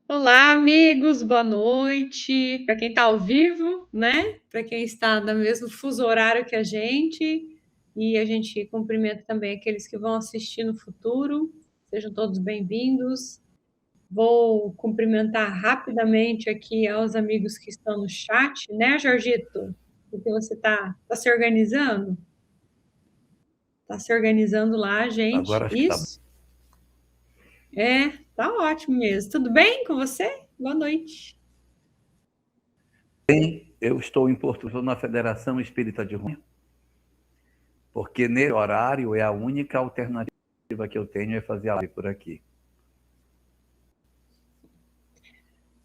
Olá, amigos, boa noite. Para quem está ao vivo, né? Para quem está no mesmo fuso horário que a gente. E a gente cumprimenta também aqueles que vão assistir no futuro. Sejam todos bem-vindos. Vou cumprimentar rapidamente aqui aos amigos que estão no chat, né, Jorgito? Porque você está se organizando? Está se organizando lá, gente? Agora acho que está Isso? É, tá ótimo mesmo. Tudo bem com você? Boa noite. bem. Eu estou em Portugal, na Federação Espírita de Roma, porque nesse horário é a única alternativa que eu tenho é fazer a live por aqui.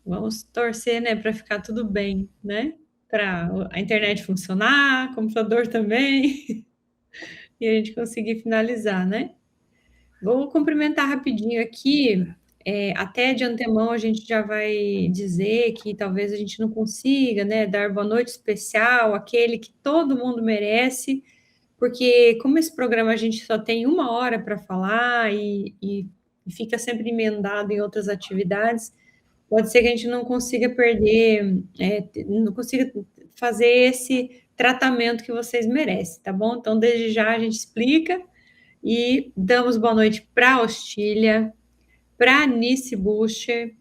Vamos torcer, né, para ficar tudo bem, né? Para a internet funcionar, computador também, e a gente conseguir finalizar, né? Vou cumprimentar rapidinho aqui. Até de antemão a gente já vai dizer que talvez a gente não consiga, né, dar boa noite especial, aquele que todo mundo merece, porque como esse programa a gente só tem 1 hora para falar e fica sempre emendado em outras atividades, pode ser que a gente não consiga perder, não consiga fazer esse tratamento que vocês merecem, tá bom? Então, desde já a gente explica e damos boa noite para a Hostília, para a Nice Bucher,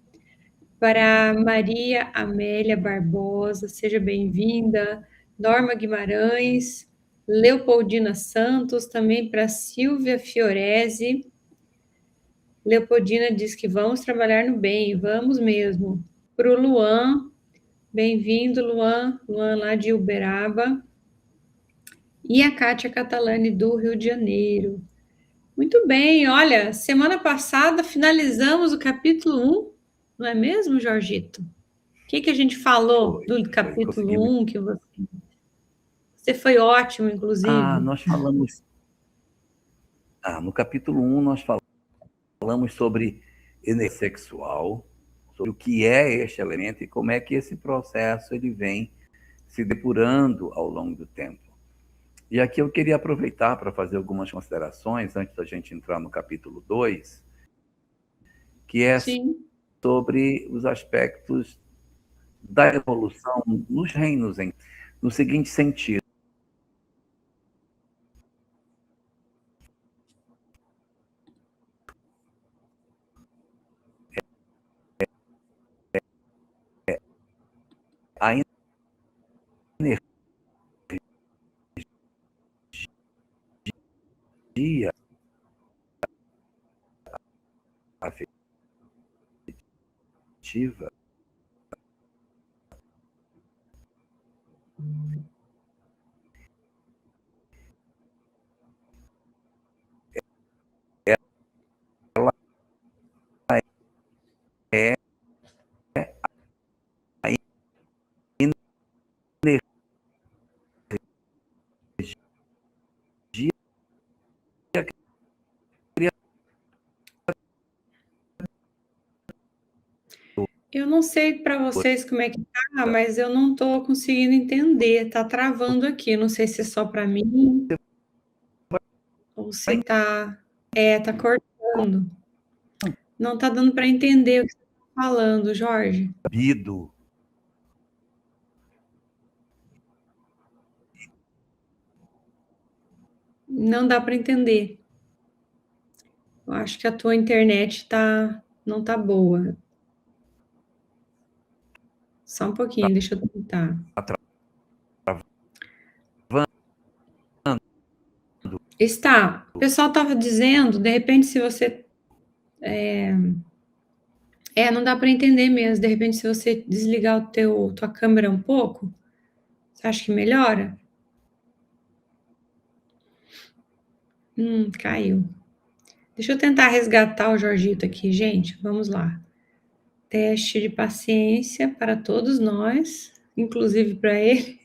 para Maria Amélia Barbosa, seja bem-vinda, Norma Guimarães, Leopoldina Santos, também para Silvia Fiorese. Leopoldina diz que vamos trabalhar no bem, vamos mesmo. Para o Luan, bem-vindo, Luan, Luan lá de Uberaba. E a Kátia Catalani do Rio de Janeiro. Muito bem, olha, semana passada finalizamos o capítulo 1, não é mesmo, Jorgito? O que a gente falou Foi, do foi, conseguimos. capítulo 1, que você foi ótimo, inclusive. Nós falamos. No capítulo 1, nós falamos sobre energia sexual, sobre o que é este elemento e como é que esse processo ele vem se depurando ao longo do tempo. E aqui eu queria aproveitar para fazer algumas considerações antes da gente entrar no capítulo 2, que é Sim. sobre os aspectos da evolução nos reinos, no seguinte sentido. A energia afetiva ela é a energia Eu não sei para vocês como é que tá, mas eu não estou conseguindo entender. Tá travando aqui. Não sei se é só para mim ou se tá cortando. Não tá dando para entender o que você está falando, Jorge. Bido. Não dá para entender. Eu acho que a tua internet não tá boa. Só um pouquinho, deixa eu tentar. Está. O pessoal estava dizendo, de repente, se você. Não dá para entender mesmo. De repente, se você desligar tua câmera um pouco, você acha que melhora? Caiu. Deixa eu tentar resgatar o Jorgito aqui, gente. Vamos lá. Teste de paciência para todos nós, inclusive para ele,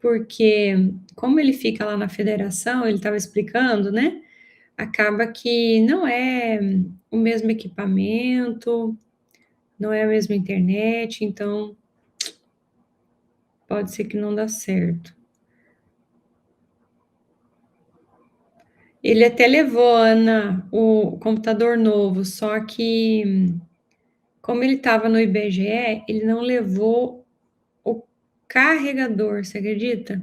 porque como ele fica lá na federação, ele estava explicando, né? Acaba que não é o mesmo equipamento, não é a mesma internet, então pode ser que não dá certo. Ele até levou, Ana, o computador novo, só que Como ele estava no IBGE, ele não levou o carregador, você acredita?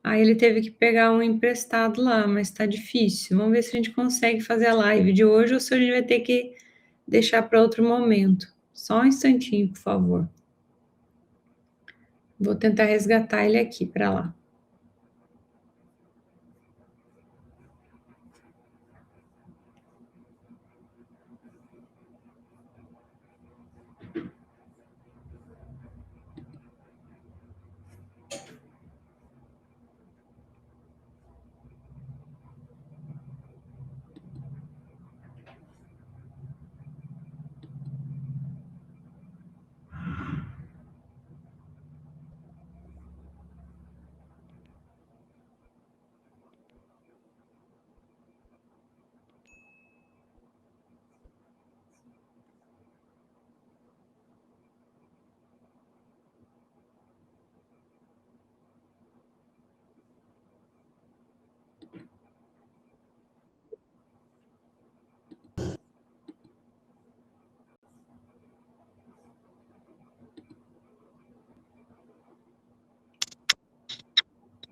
Aí ele teve que pegar um emprestado lá, mas tá difícil. Vamos ver se a gente consegue fazer a live de hoje ou se a gente vai ter que deixar para outro momento. Só um instantinho, por favor. Vou tentar resgatar ele aqui para lá.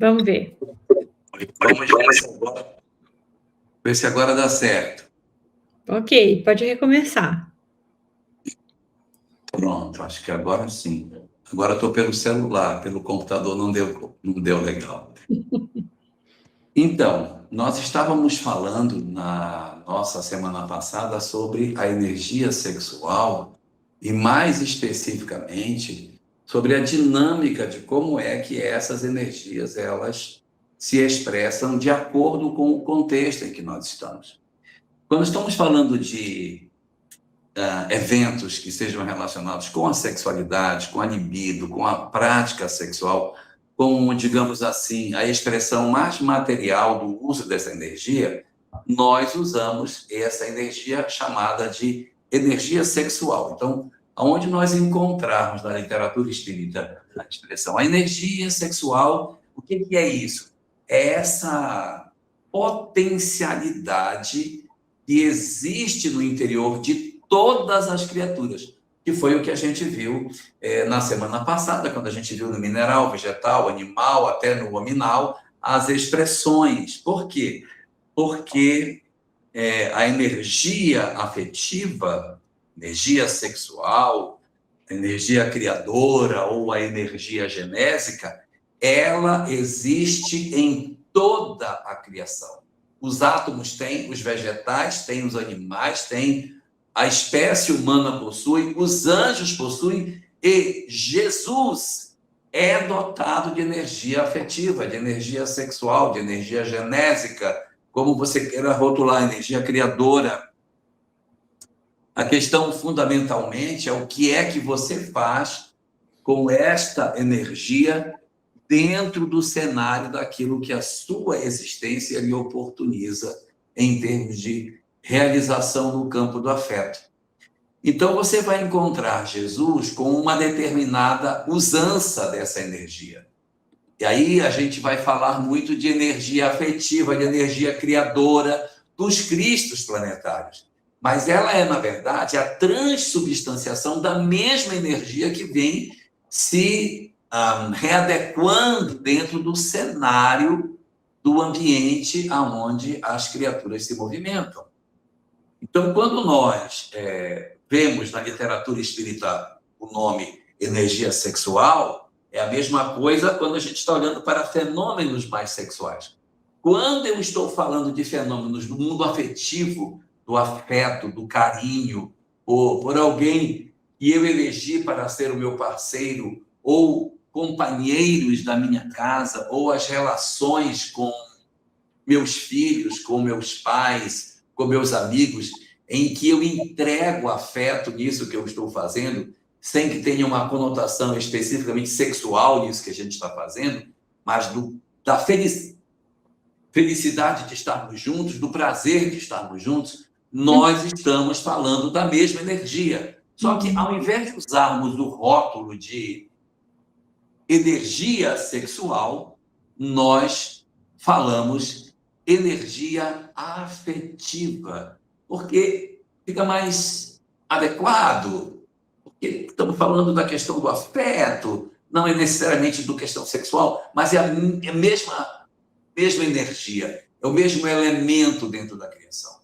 Vamos ver. Vamos ver se agora dá certo. Ok, pode recomeçar. Pronto, acho que agora sim. Agora estou pelo celular, pelo computador não deu legal. Então, nós estávamos falando na nossa semana passada sobre a energia sexual e, mais especificamente, sobre a dinâmica de como é que essas energias elas se expressam de acordo com o contexto em que nós estamos. Quando estamos falando de eventos que sejam relacionados com a sexualidade, com a libido, com a prática sexual, com, digamos assim, a expressão mais material do uso dessa energia, nós usamos essa energia chamada de energia sexual. Então, aonde nós encontrarmos na literatura espírita a expressão a energia sexual, o que é isso? É essa potencialidade que existe no interior de todas as criaturas, que foi o que a gente viu na semana passada, quando a gente viu no mineral, vegetal, animal, até no hominal, as expressões. Por quê? Porque a energia afetiva, energia sexual, energia criadora ou a energia genésica, ela existe em toda a criação. Os átomos têm, os vegetais têm, os animais têm, a espécie humana possui, os anjos possuem, e Jesus é dotado de energia afetiva, de energia sexual, de energia genésica, como você queira rotular, energia criadora. A questão, fundamentalmente, é o que é que você faz com esta energia dentro do cenário daquilo que a sua existência lhe oportuniza em termos de realização no campo do afeto. Então, você vai encontrar Jesus com uma determinada usança dessa energia. E aí a gente vai falar muito de energia afetiva, de energia criadora dos cristos planetários. Mas ela é, na verdade, a transubstanciação da mesma energia que vem se readequando dentro do cenário do ambiente aonde as criaturas se movimentam. Então, quando nós vemos na literatura espírita o nome energia sexual, é a mesma coisa quando a gente está olhando para fenômenos mais sexuais. Quando eu estou falando de fenômenos do mundo afetivo, do afeto, do carinho, ou por alguém que eu elegi para ser o meu parceiro, ou companheiros da minha casa, ou as relações com meus filhos, com meus pais, com meus amigos, em que eu entrego afeto nisso que eu estou fazendo, sem que tenha uma conotação especificamente sexual nisso que a gente está fazendo, mas da felicidade de estarmos juntos, do prazer de estarmos juntos, nós estamos falando da mesma energia. Só que, ao invés de usarmos o rótulo de energia sexual, nós falamos energia afetiva, porque fica mais adequado, porque estamos falando da questão do afeto, não é necessariamente da questão sexual, mas é a mesma energia, é o mesmo elemento dentro da criação.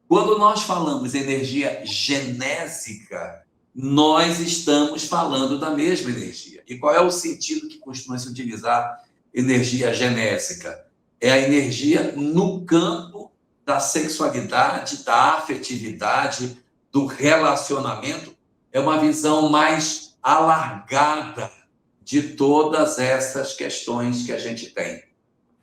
Quando nós falamos energia genésica, nós estamos falando da mesma energia. E qual é o sentido que costuma se utilizar energia genésica? É a energia no campo da sexualidade, da afetividade, do relacionamento. É uma visão mais alargada de todas essas questões que a gente tem.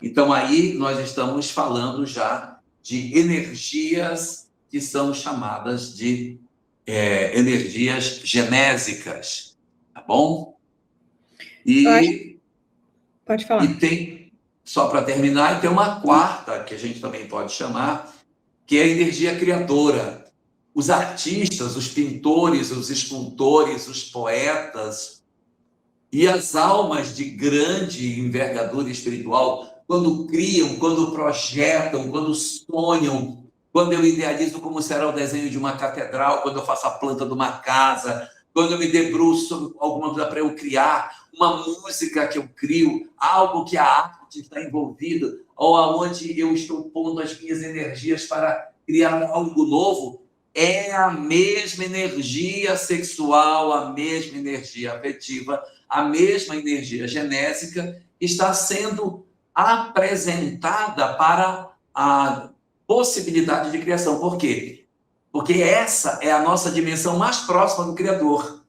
Então, aí nós estamos falando já de energias que são chamadas de energias genésicas, tá bom? Pode falar. E tem, só para terminar, tem uma quarta, que a gente também pode chamar, que é a energia criadora. Os artistas, os pintores, os escultores, os poetas e as almas de grande envergadura espiritual, quando criam, quando projetam, quando sonham, quando eu idealizo como será o desenho de uma catedral, quando eu faço a planta de uma casa, quando eu me debruço sobre alguma coisa para eu criar, uma música que eu crio, algo que a arte está envolvida, ou aonde eu estou pondo as minhas energias para criar algo novo, é a mesma energia sexual, a mesma energia afetiva, a mesma energia genésica está sendo apresentada para a possibilidade de criação. Por quê? Porque essa é a nossa dimensão mais próxima do Criador.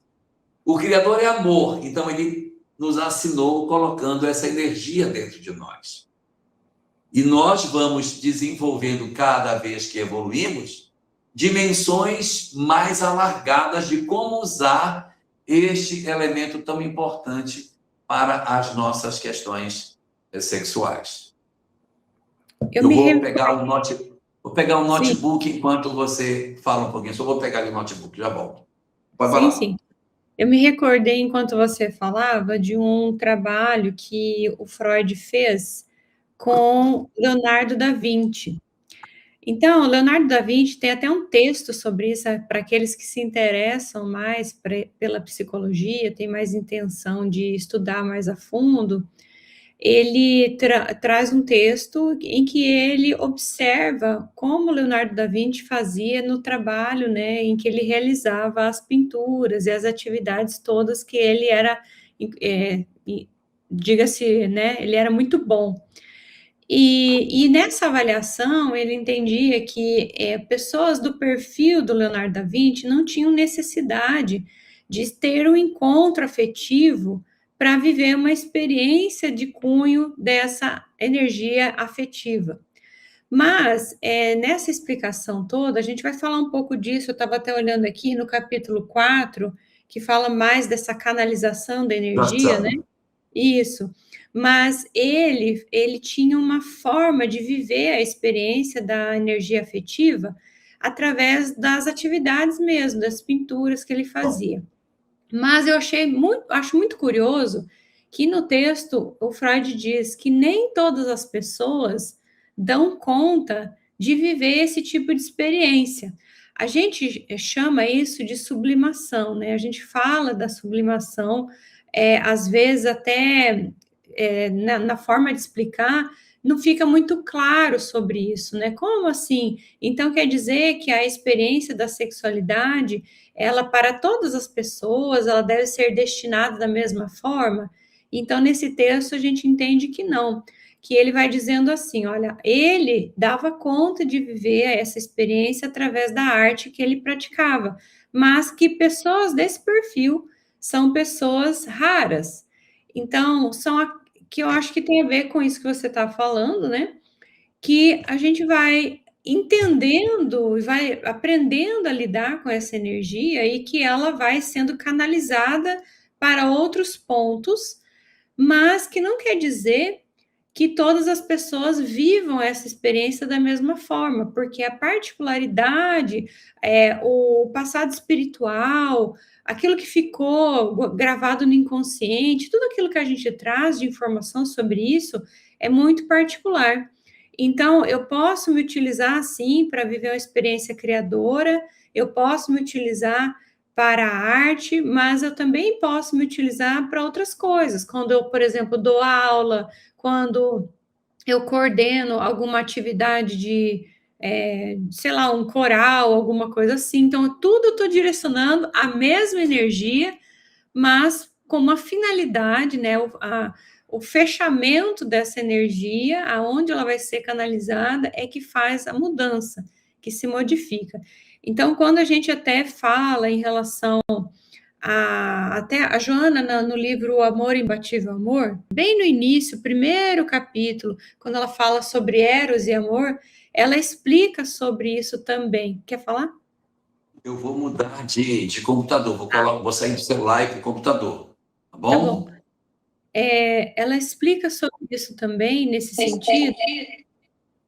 O Criador é amor, então ele nos assinou colocando essa energia dentro de nós. E nós vamos desenvolvendo, cada vez que evoluímos, dimensões mais alargadas de como usar este elemento tão importante para as nossas questões sexuais. Eu vou pegar um notebook enquanto você fala um pouquinho. Só vou pegar ali o notebook, já volto. Pode falar. Sim. Eu me recordei, enquanto você falava, de um trabalho que o Freud fez com Leonardo da Vinci. Então, Leonardo da Vinci tem até um texto sobre isso, para aqueles que se interessam mais pela psicologia, têm mais intenção de estudar mais a fundo. Ele traz um texto em que ele observa como Leonardo da Vinci fazia no trabalho, né, em que ele realizava as pinturas e as atividades todas que ele era, diga-se, né, ele era muito bom. E nessa avaliação, ele entendia que pessoas do perfil do Leonardo da Vinci não tinham necessidade de ter um encontro afetivo para viver uma experiência de cunho dessa energia afetiva. Mas, nessa explicação toda, a gente vai falar um pouco disso, eu estava até olhando aqui no capítulo 4, que fala mais dessa canalização da energia, né? Isso. Mas ele tinha uma forma de viver a experiência da energia afetiva através das atividades mesmo, das pinturas que ele fazia. Mas eu acho muito curioso que no texto o Freud diz que nem todas as pessoas dão conta de viver esse tipo de experiência. A gente chama isso de sublimação, né? A gente fala da sublimação, às vezes até na forma de explicar, não fica muito claro sobre isso, né? Como assim? Então, quer dizer que a experiência da sexualidade, ela, para todas as pessoas, ela deve ser destinada da mesma forma? Então, nesse texto, a gente entende que não, que ele vai dizendo assim, olha, ele dava conta de viver essa experiência através da arte que ele praticava, mas que pessoas desse perfil são pessoas raras. Então, que eu acho que tem a ver com isso que você está falando, né? Que a gente vai entendendo e vai aprendendo a lidar com essa energia e que ela vai sendo canalizada para outros pontos, mas que não quer dizer que todas as pessoas vivam essa experiência da mesma forma, porque a particularidade, o passado espiritual, aquilo que ficou gravado no inconsciente, tudo aquilo que a gente traz de informação sobre isso é muito particular. Então, eu posso me utilizar, sim, para viver uma experiência criadora eu posso me utilizar para a arte, mas eu também posso me utilizar para outras coisas. Quando eu, por exemplo, dou aula, quando eu coordeno alguma atividade de, sei lá, um coral, alguma coisa assim. Então, tudo eu estou direcionando a mesma energia, mas com uma finalidade, né? O fechamento dessa energia, aonde ela vai ser canalizada, é que faz a mudança, que se modifica. Então, quando a gente até fala em relação até a Joana, no livro O Amor Imbatível Amor, bem no início, primeiro capítulo, quando ela fala sobre Eros e amor, ela explica sobre isso também. Quer falar? Eu vou mudar de computador, vou sair do celular e para o computador, tá Tá bom. bom? Ela explica sobre isso também, nesse sentido.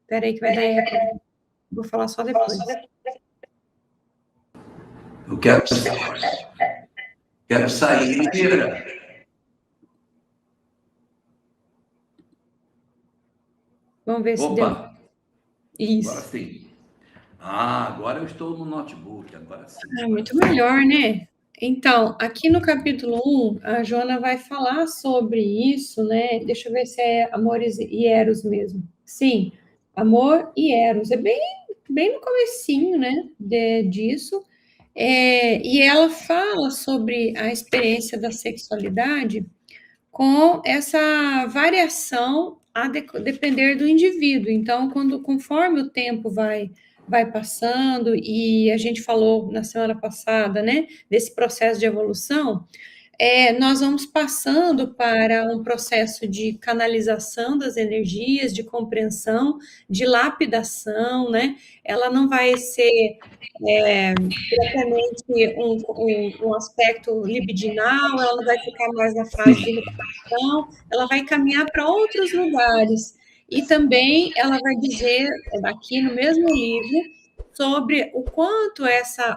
Espera aí que vai dar eco. Vou falar só depois. Eu quero sair. Vamos ver se deu. Opa, Isso. agora sim. Agora eu estou no notebook, agora sim. Muito melhor, né? Então, aqui no capítulo 1, a Joana vai falar sobre isso, né? Deixa eu ver se é amor e eros mesmo. Sim, amor e eros. É bem no comecinho, né, disso. E ela fala sobre a experiência da sexualidade com essa variação a depender do indivíduo. Então, conforme o tempo vai passando, e a gente falou na semana passada, né, desse processo de evolução, nós vamos passando para um processo de canalização das energias, de compreensão, de lapidação, né? Ela não vai ser propriamente um aspecto libidinal, ela não vai ficar mais na fase de repetição, ela vai caminhar para outros lugares. E também ela vai dizer, aqui no mesmo livro, sobre o quanto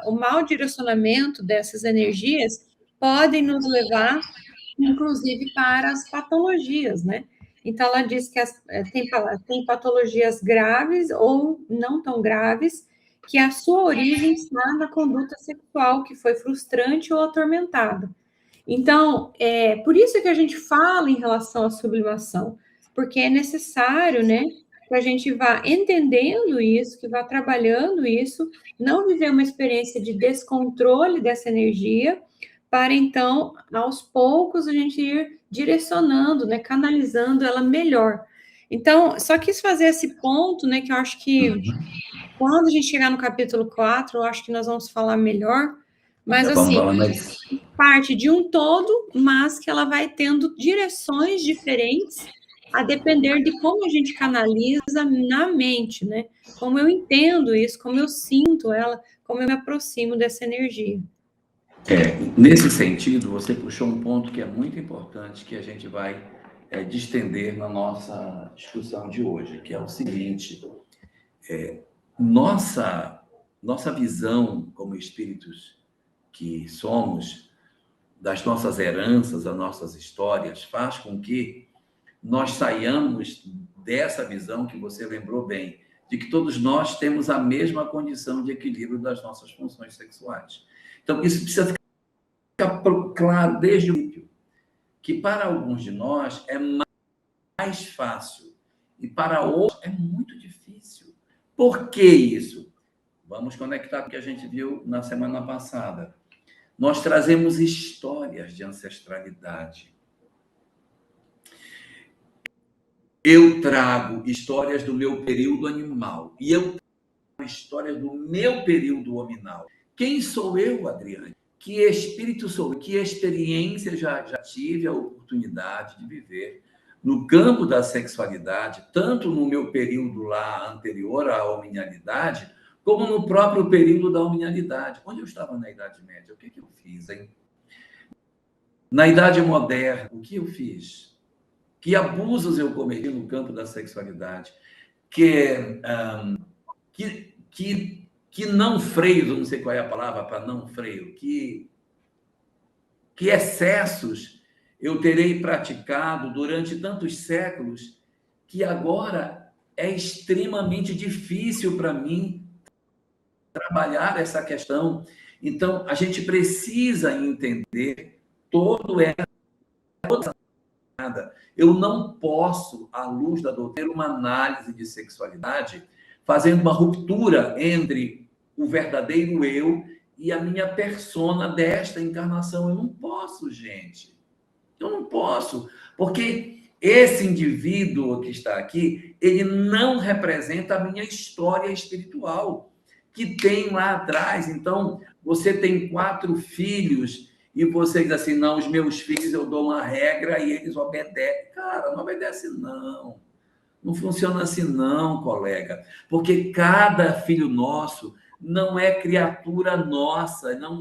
o mau direcionamento dessas energias podem nos levar, inclusive, para as patologias, né? Então, ela diz que tem patologias graves ou não tão graves, que a sua origem está na conduta sexual, que foi frustrante ou atormentada. Então, por isso que a gente fala em relação à sublimação, porque é necessário, né, que a gente vá entendendo isso, que vá trabalhando isso, não viver uma experiência de descontrole dessa energia, para então, aos poucos, a gente ir direcionando, né, canalizando ela melhor. Então, só quis fazer esse ponto, né, que eu acho que quando a gente chegar no capítulo 4, eu acho que nós vamos falar melhor, mas assim, parte de um todo, mas que ela vai tendo direções diferentes a depender de como a gente canaliza na mente, né? Como eu entendo isso, como eu sinto ela, como eu me aproximo dessa energia. Nesse sentido, você puxou um ponto que é muito importante, que a gente vai distender na nossa discussão de hoje, que é o seguinte: nossa visão como espíritos que somos, das nossas heranças, das nossas histórias, faz com que nós saiamos dessa visão que você lembrou bem, de que todos nós temos a mesma condição de equilíbrio das nossas funções sexuais. Então, isso precisa ficar claro desde o início, que para alguns de nós é mais fácil e para outros é muito difícil. Por que isso? Vamos conectar com o que a gente viu na semana passada. Nós trazemos histórias de ancestralidade. Eu trago histórias do meu período animal e eu trago histórias do meu período hominal. Quem sou eu, Adriane? Que espírito sou eu? Que experiência já tive a oportunidade de viver no campo da sexualidade, tanto no meu período lá anterior à hominalidade, como no próprio período da hominalidade. Quando eu estava na Idade Média, o que eu fiz, hein? Na Idade Moderna, o que eu fiz? Que abusos eu cometi no campo da sexualidade? Que não freio, não sei qual é a palavra para não freio, que excessos eu terei praticado durante tantos séculos que agora é extremamente difícil para mim trabalhar essa questão. Então, a gente precisa entender todo essa nada. Eu não posso, à luz da doutrina, uma análise de sexualidade, fazendo uma ruptura entre o verdadeiro eu e a minha persona desta encarnação. Eu não posso, gente. Eu não posso, porque esse indivíduo que está aqui, ele não representa a minha história espiritual, que tem lá atrás. Então, você tem 4 filhos e você diz assim, não, os meus filhos eu dou uma regra e eles obedecem. Cara, não obedece não. Não funciona assim não, colega. Porque cada filho nosso não é criatura nossa, não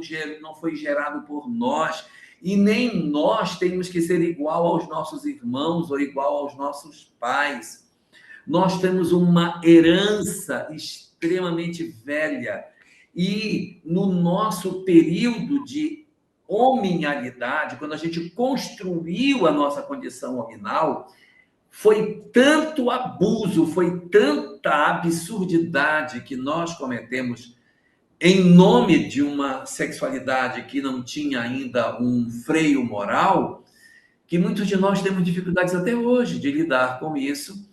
foi gerado por nós. E nem nós temos que ser igual aos nossos irmãos ou igual aos nossos pais. Nós temos uma herança extremamente velha. E no nosso período de hominalidade, quando a gente construiu a nossa condição hominal, foi tanto abuso, foi tanta absurdidade que nós cometemos em nome de uma sexualidade que não tinha ainda um freio moral, que muitos de nós temos dificuldades até hoje de lidar com isso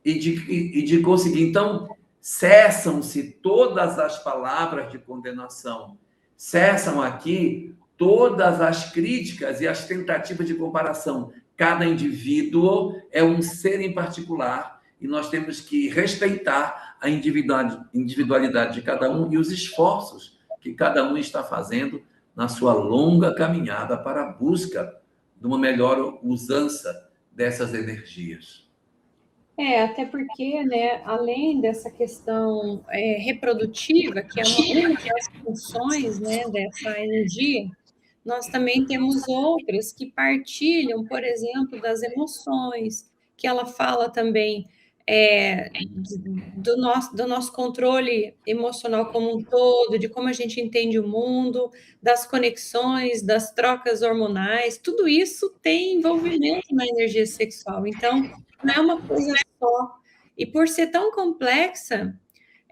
e de conseguir. Então, cessam-se todas as palavras de condenação, cessam aqui todas as críticas e as tentativas de comparação. Cada indivíduo é um ser em particular e nós temos que respeitar a individualidade de cada um e os esforços que cada um está fazendo na sua longa caminhada para a busca de uma melhor usança dessas energias. Até porque, né, além dessa questão reprodutiva, que é uma das funções, né, dessa energia, nós também temos outras que partilham, por exemplo, das emoções, que ela fala também do nosso controle emocional como um todo, de como a gente entende o mundo, das conexões, das trocas hormonais, tudo isso tem envolvimento na energia sexual. Então, não é uma coisa só. E por ser tão complexa,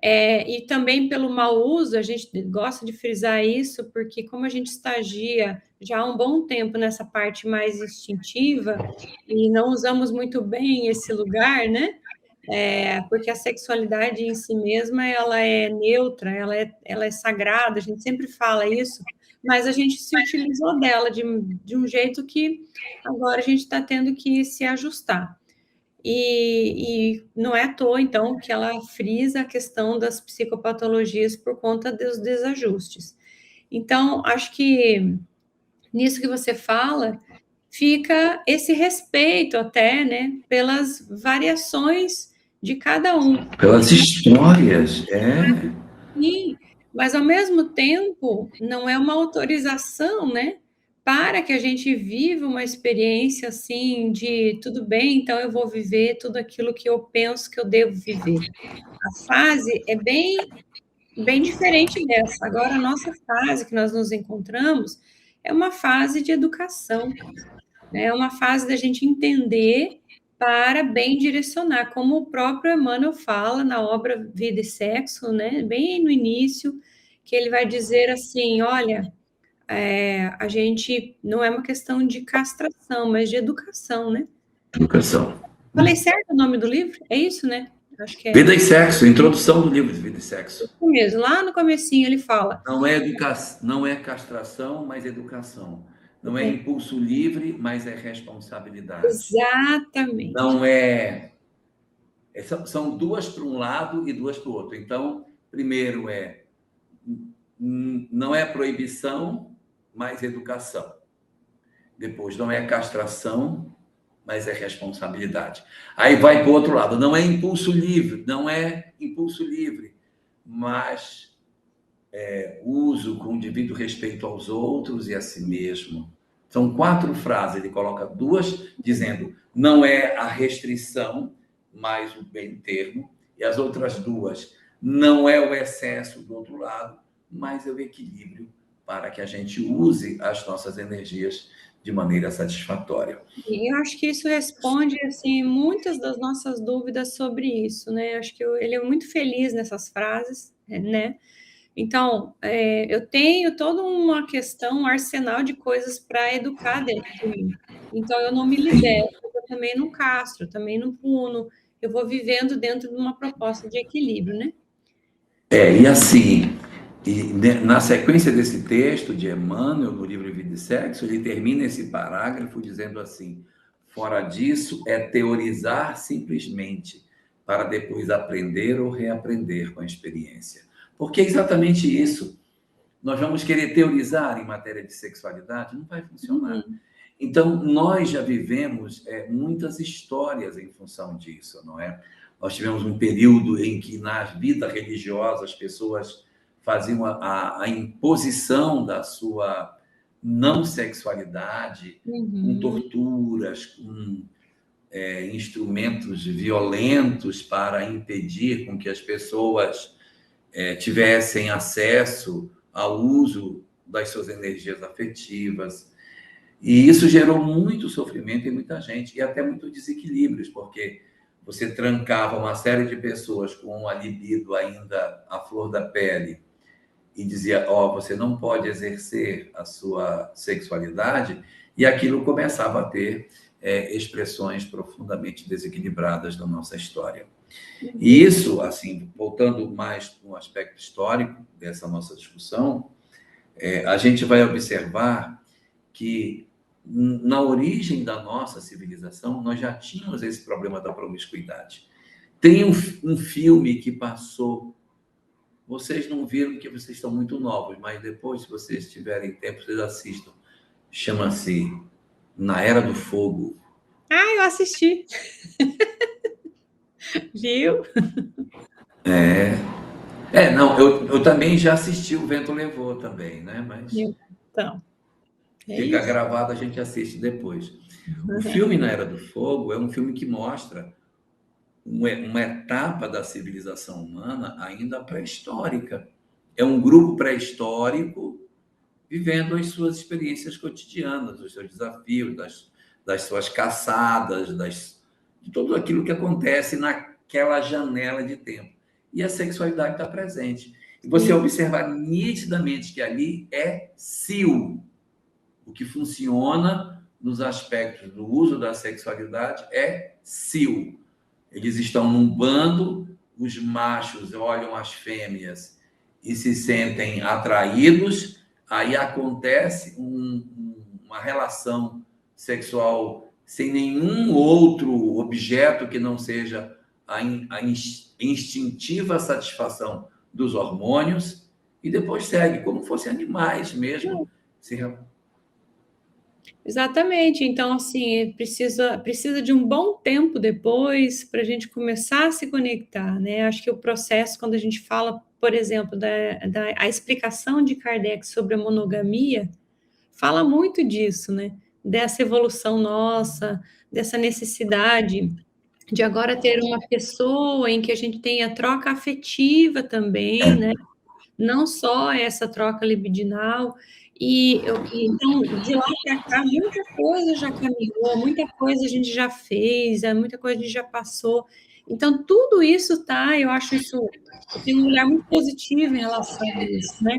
e também pelo mau uso, a gente gosta de frisar isso, porque como a gente estagia já há um bom tempo nessa parte mais instintiva, e não usamos muito bem esse lugar, né? Porque a sexualidade em si mesma, ela é neutra, ela é sagrada, a gente sempre fala isso, mas a gente se utilizou dela de um jeito que agora a gente está tendo que se ajustar. E não é à toa, então, que ela frisa a questão das psicopatologias por conta dos desajustes. Então, acho que nisso que você fala, fica esse respeito até, né, pelas variações de cada um. Pelas histórias, Sim, mas ao mesmo tempo, não é uma autorização, né, para que a gente viva uma experiência assim de tudo bem, então eu vou viver tudo aquilo que eu penso que eu devo viver. A fase é bem diferente dessa. Agora, a nossa fase que nós nos encontramos é uma fase de educação, né? É uma fase da gente entender para bem direcionar, como o próprio Emmanuel fala na obra Vida e Sexo, né? Bem no início, que ele vai dizer assim, olha, a gente não é uma questão de castração, mas de educação, né? Educação. Falei certo o nome do livro? É isso, né? Acho que é. Vida e Sexo, introdução do livro de Vida e Sexo. Isso mesmo, lá no comecinho ele fala. Não é castração, mas educação. Não é impulso livre, mas é responsabilidade. Exatamente. Não são 2 para um lado e 2 para o outro. Então, primeiro não é proibição, mas educação. Depois, não é castração, mas é responsabilidade. Aí vai para o outro lado. Não é impulso livre, mas uso com devido respeito aos outros e a si mesmo. São 4 frases. Ele coloca 2 dizendo não é a restrição, mas o bem termo. E as outras 2, não é o excesso do outro lado, mas é o equilíbrio para que a gente use as nossas energias de maneira satisfatória. E eu acho que isso responde assim muitas das nossas dúvidas sobre isso, né? Acho que ele é muito feliz nessas frases, né? Então, eu tenho toda uma questão, um arsenal de coisas para educar dentro de mim. Então, eu não me liberto, eu também não castro, eu também não puno, eu vou vivendo dentro de uma proposta de equilíbrio, né? E assim, na sequência desse texto de Emmanuel, no livro Vida e Sexo, ele termina esse parágrafo dizendo assim: fora disso é teorizar simplesmente, para depois aprender ou reaprender com a experiência. Porque é exatamente isso. Nós vamos querer teorizar em matéria de sexualidade? Não vai funcionar. Uhum. Então, nós já vivemos muitas histórias em função disso, não é? Nós tivemos um período em que, na vida religiosa, as pessoas faziam a imposição da sua não sexualidade com torturas, com instrumentos violentos para impedir com que as pessoas tivessem acesso ao uso das suas energias afetivas. E isso gerou muito sofrimento em muita gente, e até muito desequilíbrios, porque você trancava uma série de pessoas com a libido ainda à flor da pele e dizia, você não pode exercer a sua sexualidade, e aquilo começava a ter expressões profundamente desequilibradas na nossa história. E isso, assim, voltando mais para o aspecto histórico dessa nossa discussão, a gente vai observar que na origem da nossa civilização, nós já tínhamos esse problema da promiscuidade. Tem um filme que passou, vocês não viram porque vocês estão muito novos, mas depois, se vocês tiverem tempo, vocês assistam. Chama-se Na Era do Fogo. Eu assisti. Viu? Não, eu também já assisti O Vento Levou também, né? Mas então, fica gravado, a gente assiste depois. O filme Na Era do Fogo é um filme que mostra uma etapa da civilização humana ainda pré-histórica. É um grupo pré-histórico vivendo as suas experiências cotidianas, os seus desafios, das suas caçadas, de tudo aquilo que acontece naquela janela de tempo. E a sexualidade está presente. E você observa nitidamente que ali é cio. O que funciona nos aspectos do uso da sexualidade é cio. Eles estão num bando, os machos olham as fêmeas e se sentem atraídos, aí acontece uma relação sexual sem nenhum outro objeto que não seja a instintiva satisfação dos hormônios, e depois segue, como fossem animais mesmo. Exatamente. Então, assim, precisa de um bom tempo depois para a gente começar a se conectar, né? Acho que o processo, quando a gente fala, por exemplo, a explicação de Kardec sobre a monogamia, fala muito disso, né? Dessa evolução nossa, dessa necessidade de agora ter uma pessoa em que a gente tenha troca afetiva também, né? Não só essa troca libidinal. Então, de lá para cá, muita coisa já caminhou, muita coisa a gente já fez, muita coisa a gente já passou. Então, tudo isso eu acho isso, eu tenho um olhar muito positivo em relação a isso, né?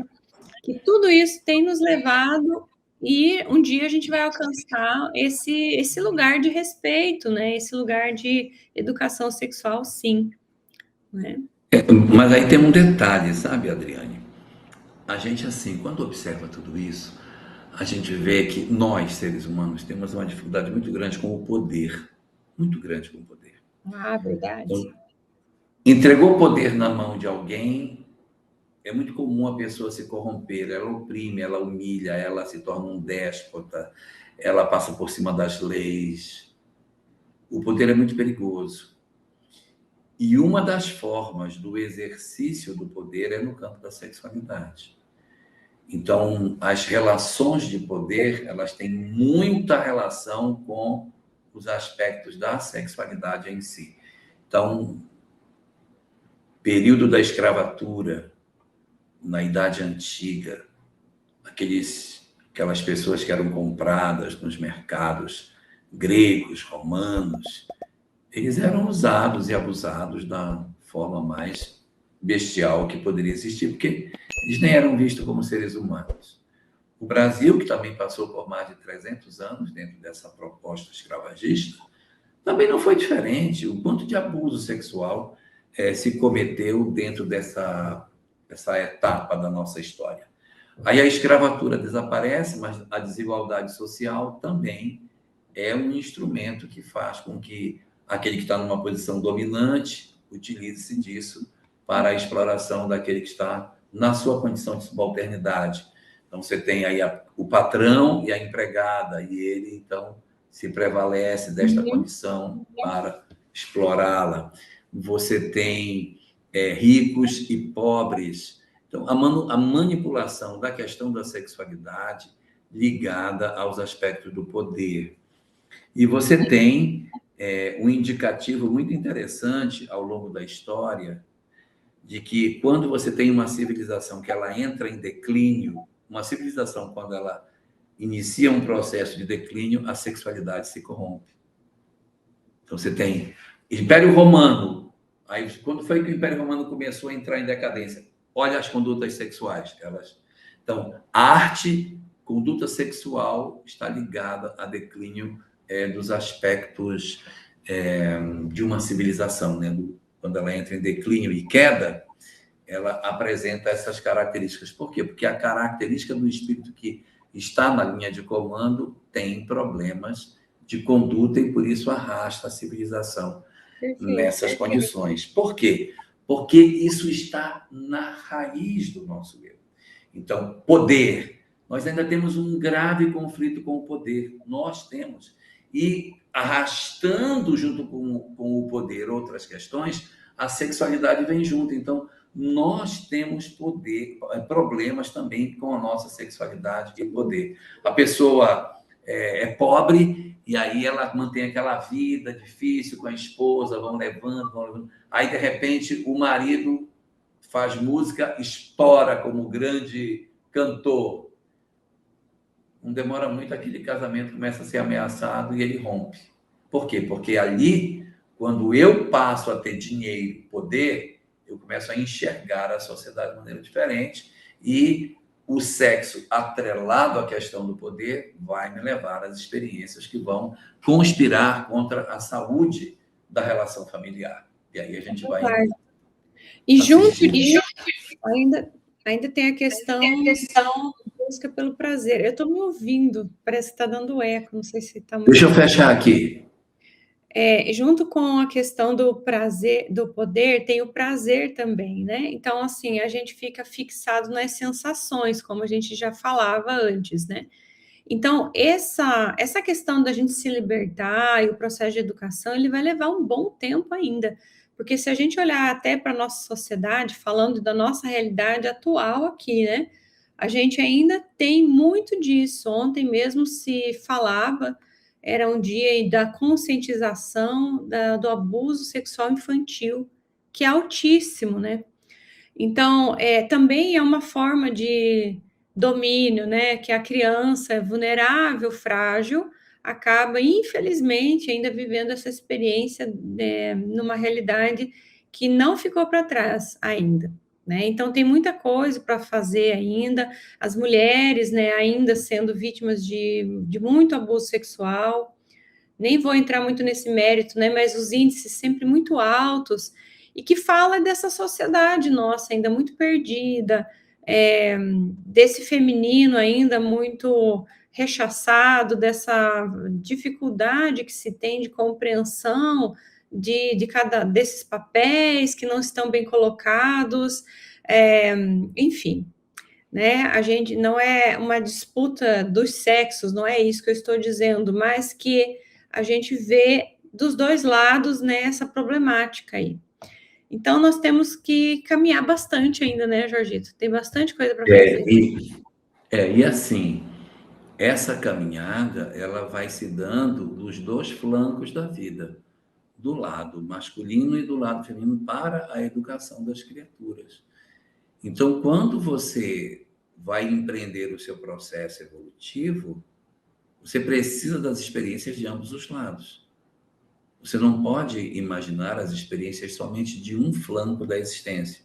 Que tudo isso tem nos levado, e um dia a gente vai alcançar esse lugar de respeito, né? Esse lugar de educação sexual, sim. Né? Mas aí tem um detalhe, sabe, Adriane? A gente, assim, quando observa tudo isso, a gente vê que nós, seres humanos, temos uma dificuldade muito grande com o poder. Muito grande com o poder. Verdade. Então, entregou o poder na mão de alguém, é muito comum a pessoa se corromper, ela oprime, ela humilha, ela se torna um déspota, ela passa por cima das leis. O poder é muito perigoso. E uma das formas do exercício do poder é no campo da sexualidade. Então, as relações de poder, elas têm muita relação com os aspectos da sexualidade em si. Então, período da escravatura, na Idade Antiga, aquelas pessoas que eram compradas nos mercados gregos, romanos, eles eram usados e abusados da forma mais bestial que poderia existir, porque eles nem eram vistos como seres humanos. O Brasil, que também passou por mais de 300 anos dentro dessa proposta escravagista, também não foi diferente. O quanto de abuso sexual se cometeu dentro dessa etapa da nossa história. Aí a escravatura desaparece, mas a desigualdade social também é um instrumento que faz com que aquele que está numa posição dominante utilize-se disso para a exploração daquele que está na sua condição de subalternidade. Então, você tem aí o patrão e a empregada, e ele, então, se prevalece desta condição para explorá-la. Você tem ricos e pobres. Então, a manipulação da questão da sexualidade ligada aos aspectos do poder. E você tem um indicativo muito interessante ao longo da história de que quando você tem uma civilização que ela entra em declínio, uma civilização, quando ela inicia um processo de declínio, a sexualidade se corrompe. Então, você tem Império Romano. Aí, quando foi que o Império Romano começou a entrar em decadência? Olha as condutas sexuais. Então, a arte, conduta sexual, está ligada a declínio dos aspectos de uma civilização, né? Quando ela entra em declínio e queda, ela apresenta essas características. Por quê? Porque a característica do espírito que está na linha de comando tem problemas de conduta e, por isso, arrasta a civilização nessas condições. Por quê? Porque isso está na raiz do nosso eu. Então, poder. Nós ainda temos um grave conflito com o poder. Nós temos. E arrastando junto com o poder outras questões, a sexualidade vem junto. Então, nós temos problemas também com a nossa sexualidade e poder. A pessoa é pobre e aí ela mantém aquela vida difícil com a esposa, vão levando. Aí, de repente, o marido faz música, estoura como grande cantor. Não demora muito, aquele casamento começa a ser ameaçado e ele rompe. Por quê? Porque ali, quando eu passo a ter dinheiro, poder, eu começo a enxergar a sociedade de maneira diferente e o sexo atrelado à questão do poder vai me levar às experiências que vão conspirar contra a saúde da relação familiar. E aí a gente vai... E junto disso, ainda tem a questão busca pelo prazer. Eu estou me ouvindo, parece que está dando eco, não sei se está muito... Deixa eu fechar aqui. Junto com a questão do prazer, do poder, tem o prazer também, né? Então, assim, a gente fica fixado nas sensações, como a gente já falava antes, né? Então, essa questão da gente se libertar e o processo de educação, ele vai levar um bom tempo ainda, porque se a gente olhar até para a nossa sociedade, falando da nossa realidade atual aqui, né? A gente ainda tem muito disso. Ontem mesmo se falava... Era um dia da conscientização do abuso sexual infantil, que é altíssimo, né? Então, também é uma forma de domínio, né? Que a criança vulnerável, frágil, acaba, infelizmente, ainda vivendo essa experiência numa realidade que não ficou para trás ainda. Né? Então, tem muita coisa para fazer ainda, as mulheres, né, ainda sendo vítimas de muito abuso sexual, nem vou entrar muito nesse mérito, né, mas os índices sempre muito altos, e que fala dessa sociedade nossa ainda muito perdida, desse feminino ainda muito rechaçado, dessa dificuldade que se tem de compreensão de cada desses papéis que não estão bem colocados, enfim, né? A gente não é uma disputa dos sexos, não é isso que eu estou dizendo, mas que a gente vê dos dois lados, né, essa problemática aí. Então, nós temos que caminhar bastante ainda, né, Jorgito? Tem bastante coisa para fazer. E assim, essa caminhada, ela vai se dando dos dois flancos da vida, do lado masculino e do lado feminino, para a educação das criaturas. Então, quando você vai empreender o seu processo evolutivo, você precisa das experiências de ambos os lados. Você não pode imaginar as experiências somente de um flanco da existência.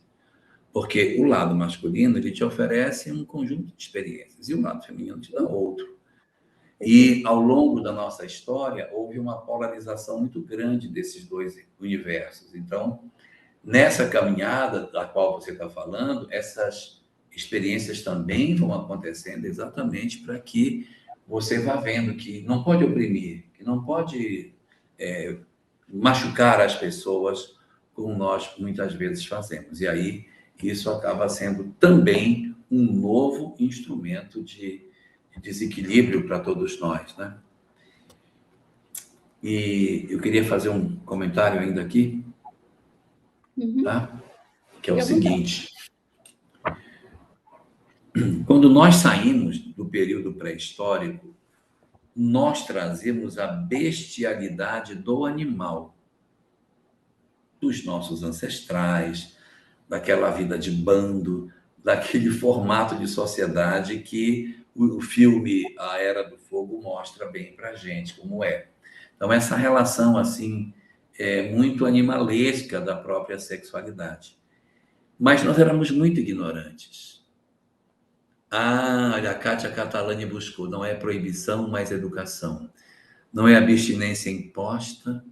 Porque o lado masculino, ele te oferece um conjunto de experiências, e o lado feminino te dá outro. E, ao longo da nossa história, houve uma polarização muito grande desses dois universos. Então, nessa caminhada da qual você está falando, essas experiências também vão acontecendo exatamente para que você vá vendo que não pode oprimir, que não pode machucar as pessoas, como nós muitas vezes fazemos. E aí, isso acaba sendo também um novo instrumento de desequilíbrio para todos nós, né? E eu queria fazer um comentário ainda aqui, tá? Que é o seguinte: quando nós saímos do período pré-histórico, nós trazemos a bestialidade do animal, dos nossos ancestrais, daquela vida de bando, daquele formato de sociedade que o filme A Era do Fogo mostra bem para a gente como é. Então, essa relação, assim, é muito animalesca da própria sexualidade. Mas nós éramos muito ignorantes. Olha, a Kátia Catalani buscou, não é proibição, mas educação. Não é abstinência imposta,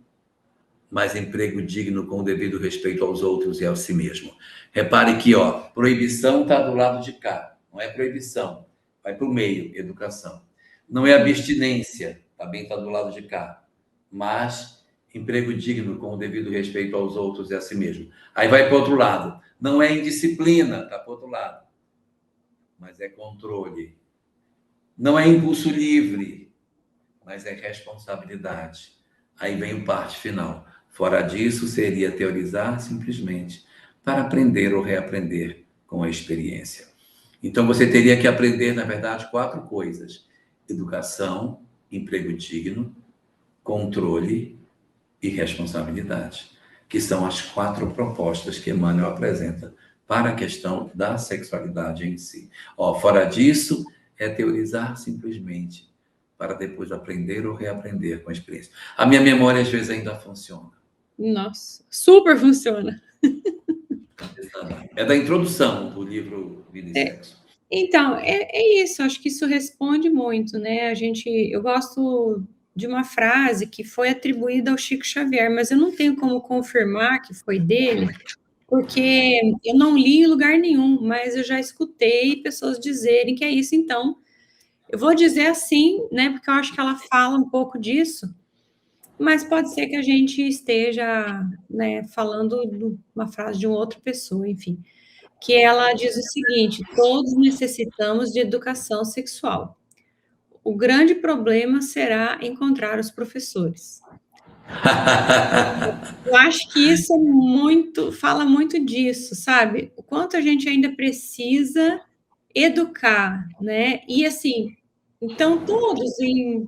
mas emprego digno com o devido respeito aos outros e a si mesmo. Repare que, proibição está do lado de cá, não é proibição, vai para o meio, educação. Não é abstinência, também está do lado de cá, mas emprego digno com o devido respeito aos outros e a si mesmo. Aí vai para o outro lado, não é indisciplina, está para o outro lado, mas é controle. Não é impulso livre, mas é responsabilidade. Aí vem o parte final. Fora disso, seria teorizar simplesmente para aprender ou reaprender com a experiência. Então, você teria que aprender, na verdade, 4 coisas: educação, emprego digno, controle e responsabilidade, que são as 4 propostas que Emmanuel apresenta para a questão da sexualidade em si. Fora disso, é teorizar simplesmente para depois aprender ou reaprender com a experiência. A minha memória, às vezes, ainda funciona. Nossa, super funciona. É da introdução do livro Vida e Sexo. Então, é isso, acho que isso responde muito, né? Eu gosto de uma frase que foi atribuída ao Chico Xavier, mas eu não tenho como confirmar que foi dele, porque eu não li em lugar nenhum, mas eu já escutei pessoas dizerem que é isso. Então, eu vou dizer assim, né? Porque eu acho que ela fala um pouco disso, mas pode ser que a gente esteja, né, falando de uma frase de uma outra pessoa, enfim. Que ela diz o seguinte: todos necessitamos de educação sexual. O grande problema será encontrar os professores. Eu acho que isso fala muito disso, sabe? O quanto a gente ainda precisa educar, né? E assim, então todos em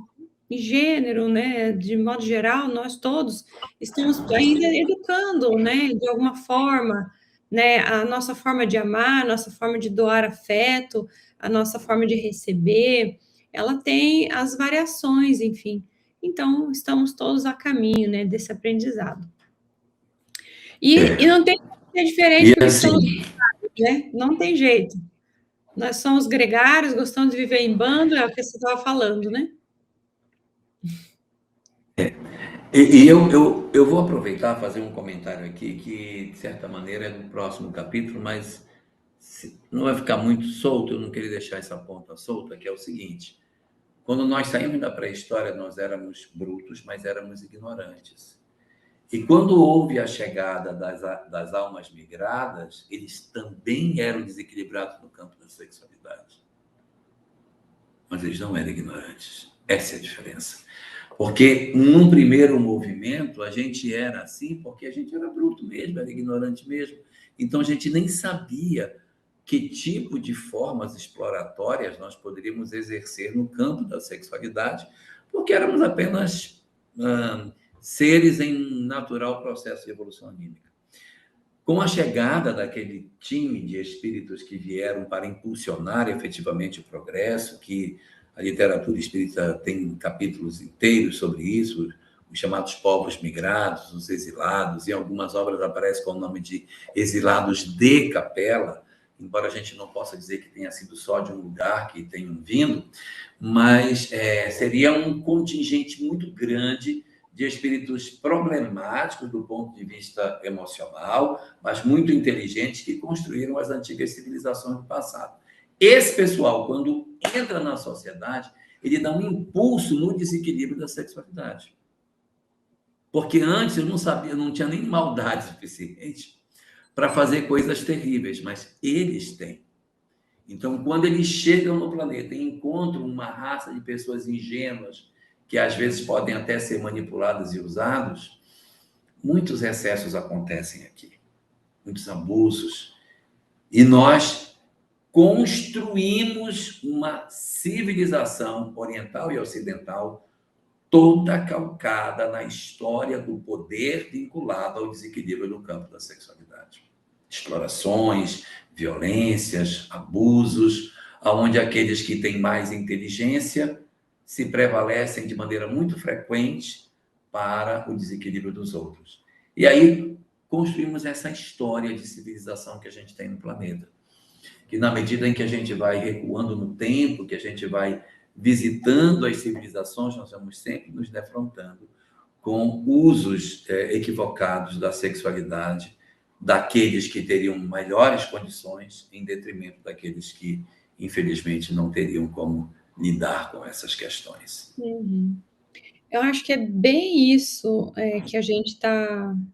gênero, né? De modo geral, nós todos estamos ainda educando, né? De alguma forma, né? A nossa forma de amar, a nossa forma de doar afeto, a nossa forma de receber, ela tem as variações, enfim. Então, estamos todos a caminho, né, desse aprendizado. E não tem que ser diferente, porque assim, somos gregários, né? Não tem jeito. Nós somos gregários, gostamos de viver em bando, é o que você estava falando, né? E eu vou aproveitar e fazer um comentário aqui, que, de certa maneira, é no próximo capítulo, mas não vai ficar muito solto, eu não queria deixar essa ponta solta, que é o seguinte: quando nós saímos da pré-história, nós éramos brutos, mas éramos ignorantes. E quando houve a chegada das almas migradas, eles também eram desequilibrados no campo da sexualidade. Mas eles não eram ignorantes. Essa é a diferença. Porque, num primeiro movimento, a gente era assim porque a gente era bruto mesmo, era ignorante mesmo. Então, a gente nem sabia que tipo de formas exploratórias nós poderíamos exercer no campo da sexualidade, porque éramos apenas seres em natural processo de evolução anímica. Com a chegada daquele time de espíritos que vieram para impulsionar efetivamente o progresso, que a literatura espírita tem capítulos inteiros sobre isso, os chamados povos migrados, os exilados. Em algumas obras aparece com o nome de exilados de Capela, embora a gente não possa dizer que tenha sido só de um lugar que tenham vindo, mas seria um contingente muito grande de espíritos problemáticos do ponto de vista emocional, mas muito inteligentes, que construíram as antigas civilizações do passado. Esse pessoal, quando entra na sociedade, ele dá um impulso no desequilíbrio da sexualidade. Porque antes eu não sabia, não tinha nem maldade suficiente para fazer coisas terríveis, mas eles têm. Então, quando eles chegam no planeta e encontram uma raça de pessoas ingênuas, que às vezes podem até ser manipuladas e usadas, muitos excessos acontecem aqui, muitos abusos. E nós construímos uma civilização oriental e ocidental toda calcada na história do poder vinculado ao desequilíbrio no campo da sexualidade. Explorações, violências, abusos, onde aqueles que têm mais inteligência se prevalecem de maneira muito frequente para o desequilíbrio dos outros. E aí construímos essa história de civilização que a gente tem no planeta, que na medida em que a gente vai recuando no tempo, que a gente vai visitando as civilizações, nós vamos sempre nos defrontando com usos equivocados da sexualidade, daqueles que teriam melhores condições, em detrimento daqueles que, infelizmente, não teriam como lidar com essas questões. Uhum. Eu acho que é bem isso que a gente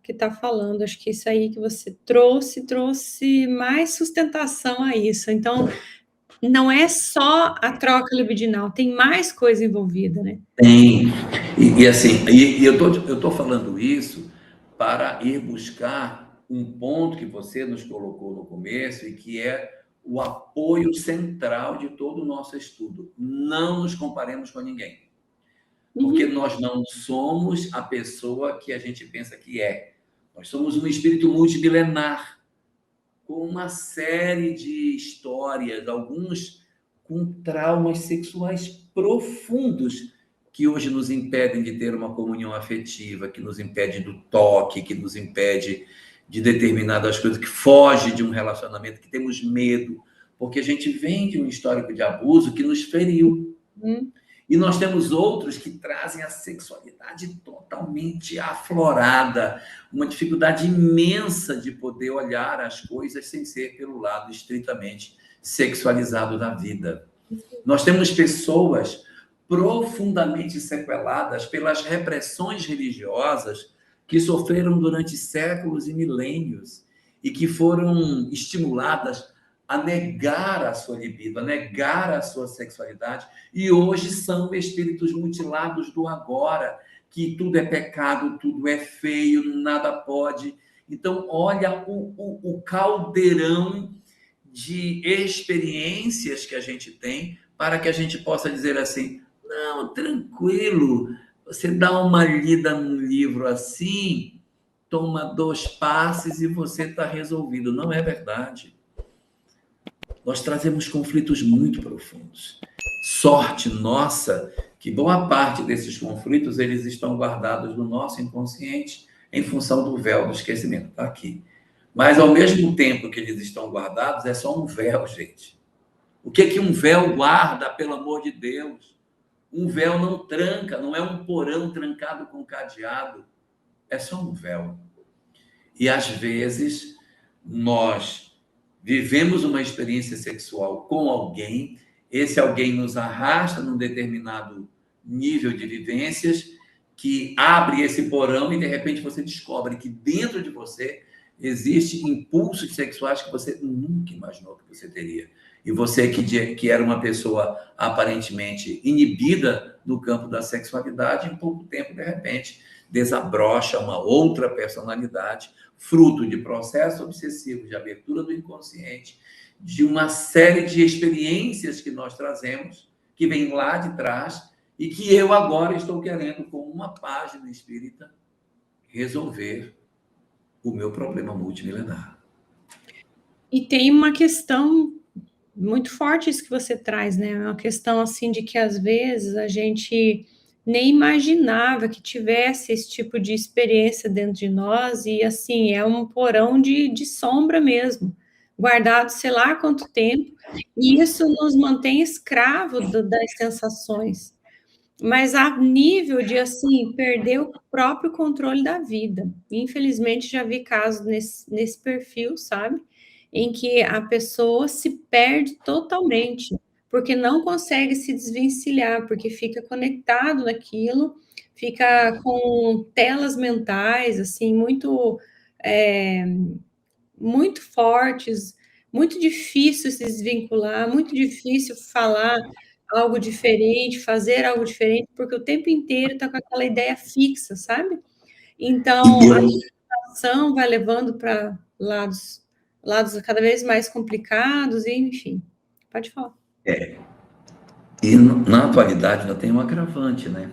está falando. Acho que isso aí que você trouxe mais sustentação a isso. Então, não é só a troca libidinal, tem mais coisa envolvida, né? Tem. Assim, eu tô falando isso para ir buscar um ponto que você nos colocou no começo e que é o apoio central de todo o nosso estudo. Não nos comparemos com ninguém. Porque nós não somos a pessoa que a gente pensa que é. Nós somos um espírito multimilenar, com uma série de histórias, alguns com traumas sexuais profundos, que hoje nos impedem de ter uma comunhão afetiva, que nos impede do toque, que nos impede de determinadas coisas, que foge de um relacionamento, que temos medo, porque a gente vem de um histórico de abuso que nos feriu. E nós temos outros que trazem a sexualidade totalmente aflorada, uma dificuldade imensa de poder olhar as coisas sem ser pelo lado estritamente sexualizado da vida. Nós temos pessoas profundamente sequeladas pelas repressões religiosas que sofreram durante séculos e milênios e que foram estimuladas a negar a sua libido, a negar a sua sexualidade, e hoje são espíritos mutilados do agora, que tudo é pecado, tudo é feio, nada pode. Então, olha o caldeirão de experiências que a gente tem para que a gente possa dizer assim, não, tranquilo, você dá uma lida num livro assim, toma 2 passes e você está resolvido. Não é verdade. Nós trazemos conflitos muito profundos. Sorte nossa que boa parte desses conflitos eles estão guardados no nosso inconsciente em função do véu do esquecimento. Está aqui. Mas, ao mesmo tempo que eles estão guardados, é só um véu, gente. O que um véu guarda, pelo amor de Deus? Um véu não tranca, não é um porão trancado com cadeado. É só um véu. E, às vezes, nós vivemos uma experiência sexual com alguém, esse alguém nos arrasta num determinado nível de vivências, que abre esse porão e, de repente, você descobre que dentro de você existem impulsos sexuais que você nunca imaginou que você teria. E você, que era uma pessoa aparentemente inibida no campo da sexualidade, em pouco tempo, de repente, desabrocha uma outra personalidade, fruto de processo obsessivo de abertura do inconsciente, de uma série de experiências que nós trazemos, que vem lá de trás, e que eu agora estou querendo, com uma página espírita, resolver o meu problema multimilenar. E tem uma questão muito forte isso que você traz, né? Uma questão assim de que às vezes a gente nem imaginava que tivesse esse tipo de experiência dentro de nós, e assim, é um porão de sombra mesmo, guardado sei lá quanto tempo, e isso nos mantém escravo das sensações, mas a nível de, assim, perder o próprio controle da vida. Infelizmente, já vi casos nesse perfil, sabe? Em que a pessoa se perde totalmente, porque não consegue se desvencilhar, porque fica conectado naquilo, fica com telas mentais, assim, é, muito fortes, muito difícil se desvincular, muito difícil falar algo diferente, fazer algo diferente, porque o tempo inteiro está com aquela ideia fixa, sabe? Então, a ação vai levando para lados cada vez mais complicados, e enfim. Pode falar. E na atualidade ainda tem um agravante, né?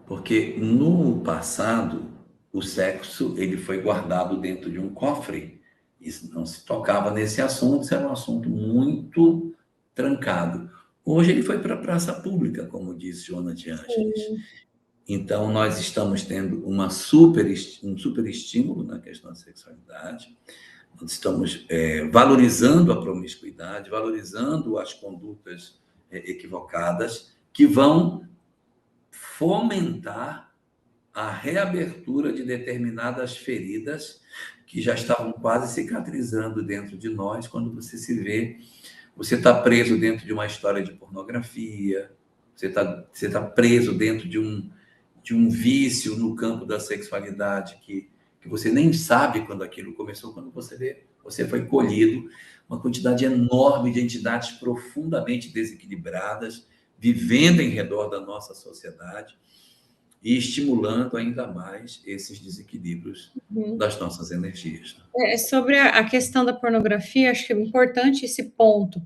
Porque no passado o sexo ele foi guardado dentro de um cofre. Isso não se tocava nesse assunto, isso era um assunto muito trancado. Hoje ele foi para a praça pública, como disse Joana de Ângeles. Então nós estamos tendo um super estímulo na questão da sexualidade. Nós estamos valorizando a promiscuidade, valorizando as condutas equivocadas que vão fomentar a reabertura de determinadas feridas que já estavam quase cicatrizando dentro de nós. Quando você se vê, você está preso dentro de uma história de pornografia, você está preso dentro de um vício no campo da sexualidade que você nem sabe quando aquilo começou. Quando você vê, você foi colhido uma quantidade enorme de entidades profundamente desequilibradas, vivendo em redor da nossa sociedade e estimulando ainda mais esses desequilíbrios das nossas energias. Sobre a questão da pornografia, acho que é importante esse ponto,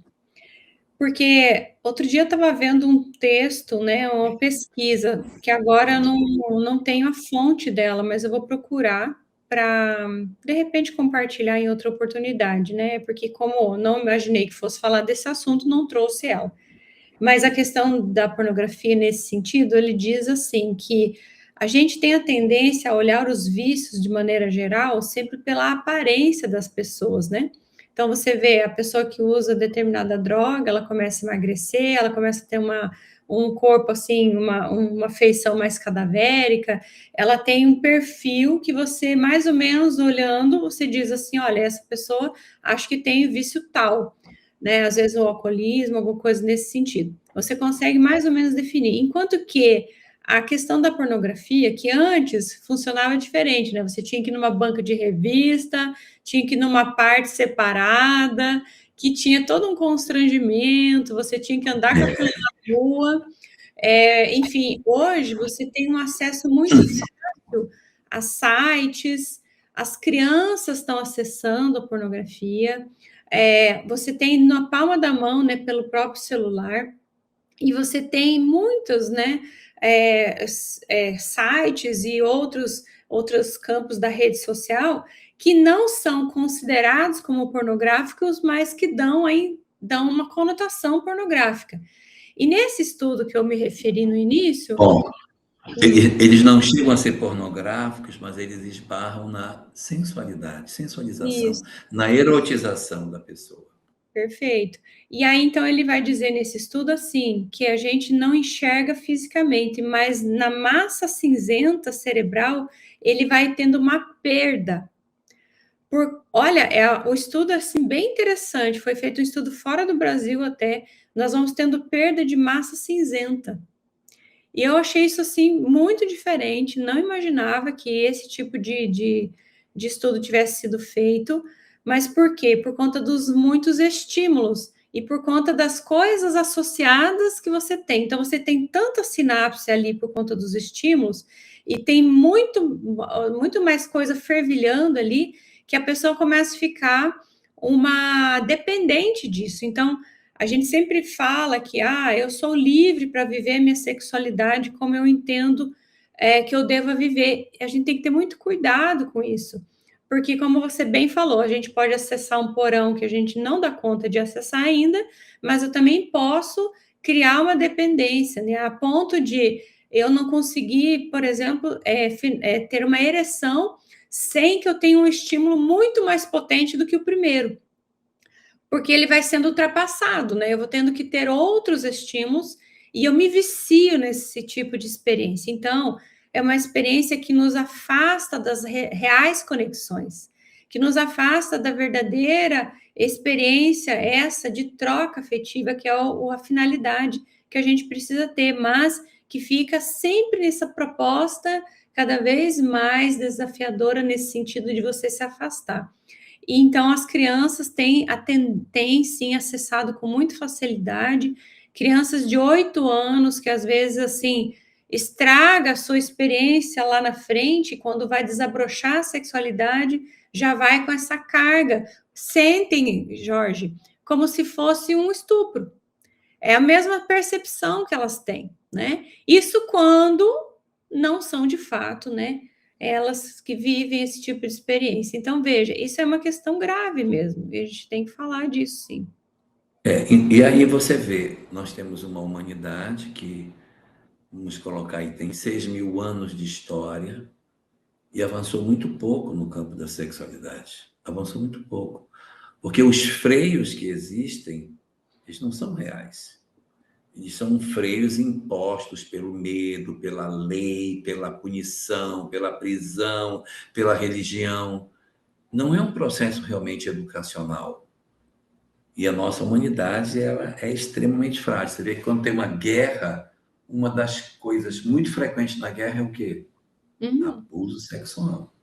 porque outro dia eu estava vendo um texto, né, uma pesquisa, que agora eu não tenho a fonte dela, mas eu vou procurar para, de repente, compartilhar em outra oportunidade, né, porque como eu não imaginei que fosse falar desse assunto, não trouxe ela. Mas a questão da pornografia nesse sentido, ele diz assim, que a gente tem a tendência a olhar os vícios de maneira geral sempre pela aparência das pessoas, né? Então, você vê a pessoa que usa determinada droga, ela começa a emagrecer, ela começa a ter um corpo, assim, uma feição mais cadavérica, ela tem um perfil que você, mais ou menos, olhando, você diz assim, olha, essa pessoa acho que tem vício tal, né? Às vezes o alcoolismo, alguma coisa nesse sentido. Você consegue mais ou menos definir. Enquanto que a questão da pornografia, que antes funcionava diferente, né? Você tinha que ir numa banca de revista, tinha que ir numa parte separada, que tinha todo um constrangimento, você tinha que andar com aquilo na rua. Enfim, hoje você tem um acesso muito fácil a sites, as crianças estão acessando a pornografia, você tem na palma da mão, né, pelo próprio celular, e você tem muitos, né, sites e outros campos da rede social que não são considerados como pornográficos, mas que dão uma conotação pornográfica. E nesse estudo que eu me referi no início... Bom, eles não chegam a ser pornográficos, mas eles esbarram na sensualização, Isso. na erotização da pessoa. Perfeito. E aí, então, ele vai dizer nesse estudo assim, que a gente não enxerga fisicamente, mas na massa cinzenta cerebral, ele vai tendo uma perda. Olha, o estudo, assim, bem interessante, foi feito um estudo fora do Brasil até, nós vamos tendo perda de massa cinzenta. E eu achei isso, assim, muito diferente, não imaginava que esse tipo de estudo tivesse sido feito, mas por quê? Por conta dos muitos estímulos e por conta das coisas associadas que você tem. Então, você tem tanta sinapse ali por conta dos estímulos e tem muito mais coisa fervilhando ali que a pessoa começa a ficar uma dependente disso. Então, a gente sempre fala que eu sou livre para viver minha sexualidade como eu entendo que eu deva viver. A gente tem que ter muito cuidado com isso, porque, como você bem falou, a gente pode acessar um porão que a gente não dá conta de acessar ainda, mas eu também posso criar uma dependência, né? A ponto de eu não consegui, por exemplo, ter uma ereção sem que eu tenha um estímulo muito mais potente do que o primeiro. Porque ele vai sendo ultrapassado, né? Eu vou tendo que ter outros estímulos e eu me vicio nesse tipo de experiência. Então, é uma experiência que nos afasta das reais conexões, que nos afasta da verdadeira experiência, essa de troca afetiva, que é a finalidade que a gente precisa ter, mas que fica sempre nessa proposta cada vez mais desafiadora nesse sentido de você se afastar. E então as crianças têm sim acessado com muita facilidade, crianças de 8 anos que às vezes assim estraga a sua experiência lá na frente, quando vai desabrochar a sexualidade, já vai com essa carga. Sentem, Jorge, como se fosse um estupro. É a mesma percepção que elas têm, né? Isso quando não são de fato, né? Elas que vivem esse tipo de experiência. Então, veja, isso é uma questão grave mesmo. E a gente tem que falar disso, sim. E aí você vê, nós temos uma humanidade que, vamos colocar aí, tem 6.000 anos de história e avançou muito pouco no campo da sexualidade. Avançou muito pouco. Porque os freios que existem, eles não são reais. Eles são freios impostos pelo medo, pela lei, pela punição, pela prisão, pela religião. Não é um processo realmente educacional. E a nossa humanidade ela é extremamente frágil. Você vê que quando tem uma guerra, uma das coisas muito frequentes na guerra é o quê? Abuso sexual.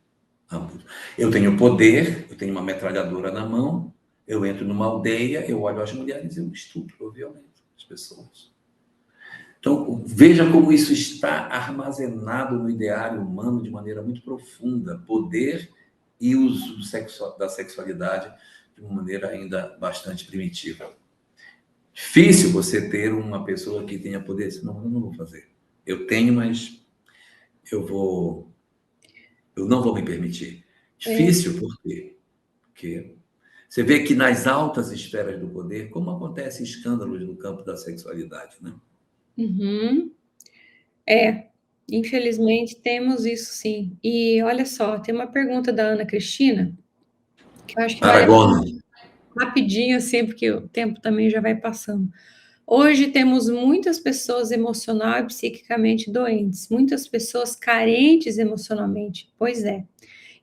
Abuso. Eu tenho poder, eu tenho uma metralhadora na mão, eu entro numa aldeia, eu olho as mulheres e eu estupro, eu violento as pessoas. Então, veja como isso está armazenado no ideário humano de maneira muito profunda. Poder e uso da sexualidade de uma maneira ainda bastante primitiva. Difícil você ter uma pessoa que tenha poder. Não, eu não vou fazer. Eu tenho, mas eu não vou me permitir. Difícil por quê? Porque você vê que nas altas esferas do poder, como acontecem escândalos no campo da sexualidade, né? Infelizmente temos isso sim. E olha só, tem uma pergunta da Ana Cristina, que eu acho que vale rapidinho, assim, porque o tempo também já vai passando. Hoje temos muitas pessoas emocional e psiquicamente doentes, muitas pessoas carentes emocionalmente. Pois é.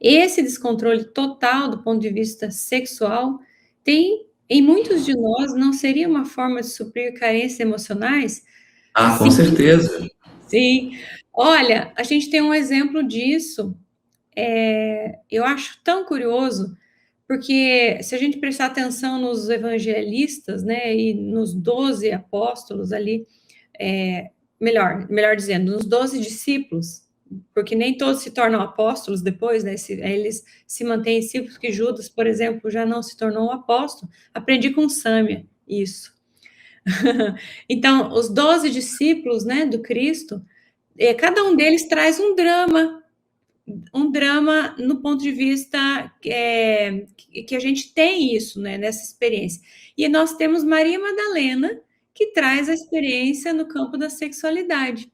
Esse descontrole total do ponto de vista sexual tem, em muitos de nós, não seria uma forma de suprir carências emocionais? Ah, com certeza. Sim. Olha, a gente tem um exemplo disso, eu acho tão curioso, porque se a gente prestar atenção nos evangelistas, né, e nos 12 apóstolos ali, melhor dizendo, nos 12 discípulos, porque nem todos se tornam apóstolos depois, né, eles se mantêm discípulos, que Judas, por exemplo, já não se tornou um apóstolo. Aprendi com Sâmia isso. Então, os 12 discípulos, né, do Cristo, cada um deles traz um drama no ponto de vista que a gente tem isso, né, nessa experiência. E nós temos Maria Madalena, que traz a experiência no campo da sexualidade,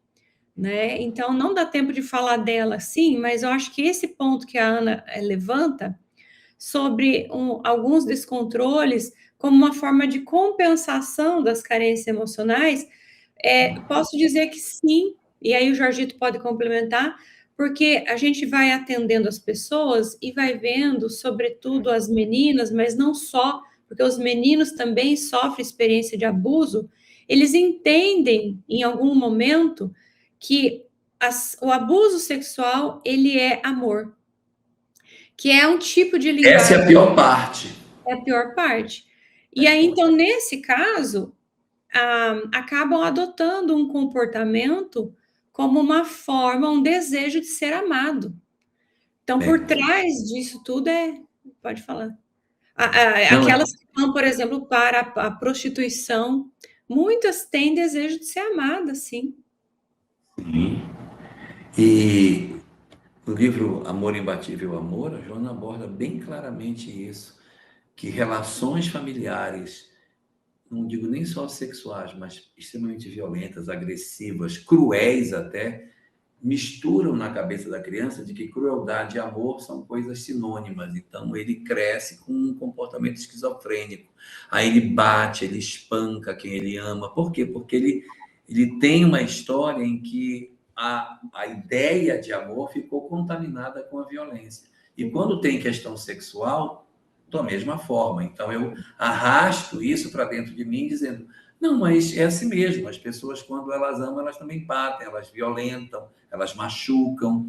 né? Então, não dá tempo de falar dela assim, mas eu acho que esse ponto que a Ana levanta sobre alguns descontroles como uma forma de compensação das carências emocionais, posso dizer que sim, e aí o Jorgito pode complementar, porque a gente vai atendendo as pessoas e vai vendo, sobretudo as meninas, mas não só, porque os meninos também sofrem experiência de abuso, eles entendem em algum momento que o abuso sexual, ele é amor, que é um tipo de linguagem. Essa é a pior parte. É a pior parte. E aí, então, nesse caso, acabam adotando um comportamento como uma forma, um desejo de ser amado. Então, por trás disso tudo pode falar. Aquelas que vão, por exemplo, para a prostituição, muitas têm desejo de ser amadas, sim. Sim. E no livro Amor Imbatível Amor, a Joana aborda bem claramente isso, que relações familiares não digo nem só sexuais, mas extremamente violentas, agressivas, cruéis até, misturam na cabeça da criança de que crueldade e amor são coisas sinônimas. Então, ele cresce com um comportamento esquizofrênico. Aí ele bate, ele espanca quem ele ama. Por quê? Porque ele tem uma história em que a ideia de amor ficou contaminada com a violência. E quando tem questão sexual, da mesma forma. Então, eu arrasto isso para dentro de mim, dizendo, não, mas é assim mesmo. As pessoas, quando elas amam, elas também batem, elas violentam, elas machucam.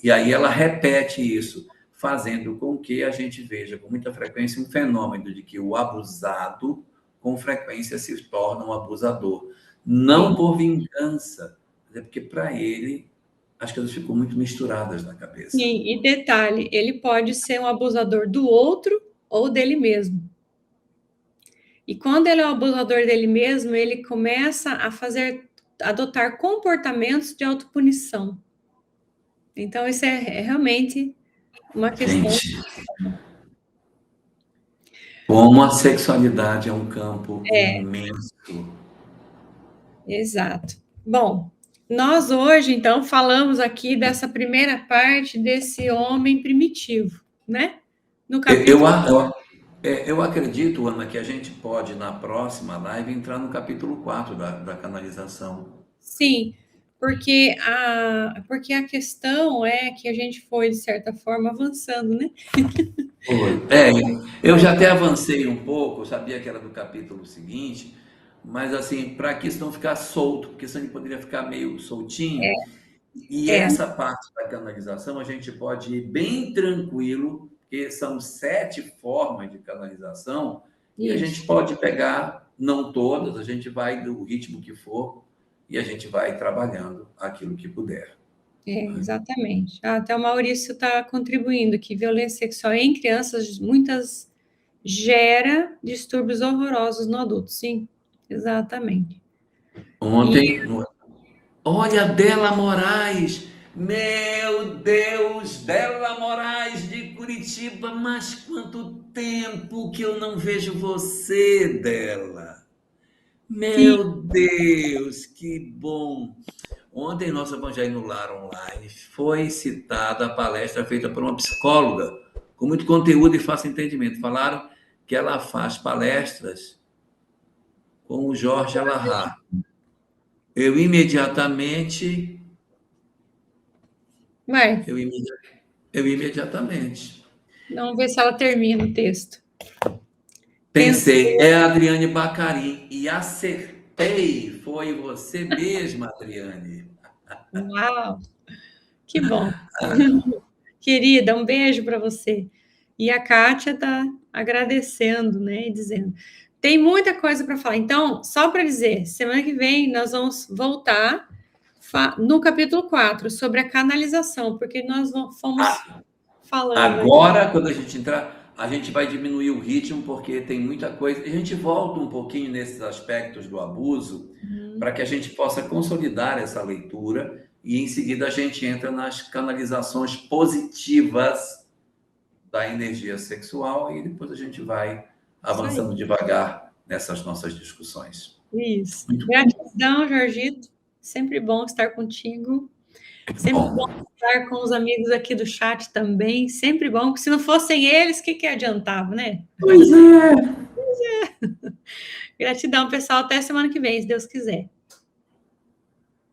E aí ela repete isso, fazendo com que a gente veja com muita frequência um fenômeno de que o abusado, com frequência, se torna um abusador. Não por vingança, mas é porque, para ele, as coisas ficam muito misturadas na cabeça. Sim, e detalhe, ele pode ser um abusador do outro ou dele mesmo. E quando ele é um abusador dele mesmo, ele começa a adotar comportamentos de autopunição. Então, isso é realmente uma questão. Gente, como a sexualidade é um campo imenso. Exato. Bom, nós hoje, então, falamos aqui dessa primeira parte desse homem primitivo, né? No capítulo... Eu acredito, Ana, que a gente pode, na próxima live, entrar no capítulo 4 da canalização. Sim, porque a questão é que a gente foi, de certa forma, avançando, né? Eu já até avancei um pouco, eu sabia que era do capítulo seguinte, mas assim, para que isso não ficar solto, porque senão ele poderia ficar meio soltinho. Essa parte da canalização a gente pode ir bem tranquilo, porque são 7 formas de canalização, e a gente pode pegar, não todas, a gente vai do ritmo que for, e a gente vai trabalhando aquilo que puder. Exatamente. Até o Maurício está contribuindo que violência sexual em crianças, muitas gera distúrbios horrorosos no adulto. Sim, exatamente. Ontem, olha, Dela Moraes, meu Deus, Dela Moraes de Curitiba, mas quanto tempo que eu não vejo você, Dela. Meu Deus, que bom. Ontem, nosso Evangelho no Lar Online foi citada a palestra feita por uma psicóloga, com muito conteúdo e fácil entendimento. Falaram que ela faz palestras com o Jorge Alahá. Eu imediatamente... Eu imediatamente. Vamos ver se ela termina o texto. Pensei, é a Adriane Bacarim, e acertei. Foi você mesma, Adriane. Uau! Que bom. Querida, um beijo para você. E a Kátia está agradecendo, né? E dizendo, tem muita coisa para falar. Então, só para dizer, semana que vem nós vamos voltar no capítulo 4 sobre a canalização, porque nós fomos falando. Agora, quando a gente entrar, a gente vai diminuir o ritmo, porque tem muita coisa. A gente volta um pouquinho nesses aspectos do abuso, para que a gente possa consolidar essa leitura, e em seguida a gente entra nas canalizações positivas da energia sexual, e depois a gente vai avançando devagar nessas nossas discussões. Isso. Gratidão, Jorgito. Sempre bom estar contigo. Sempre bom estar com os amigos aqui do chat também. Sempre bom, porque se não fossem eles, o que adiantava, né? Pois é. Gratidão, pessoal. Até semana que vem, se Deus quiser.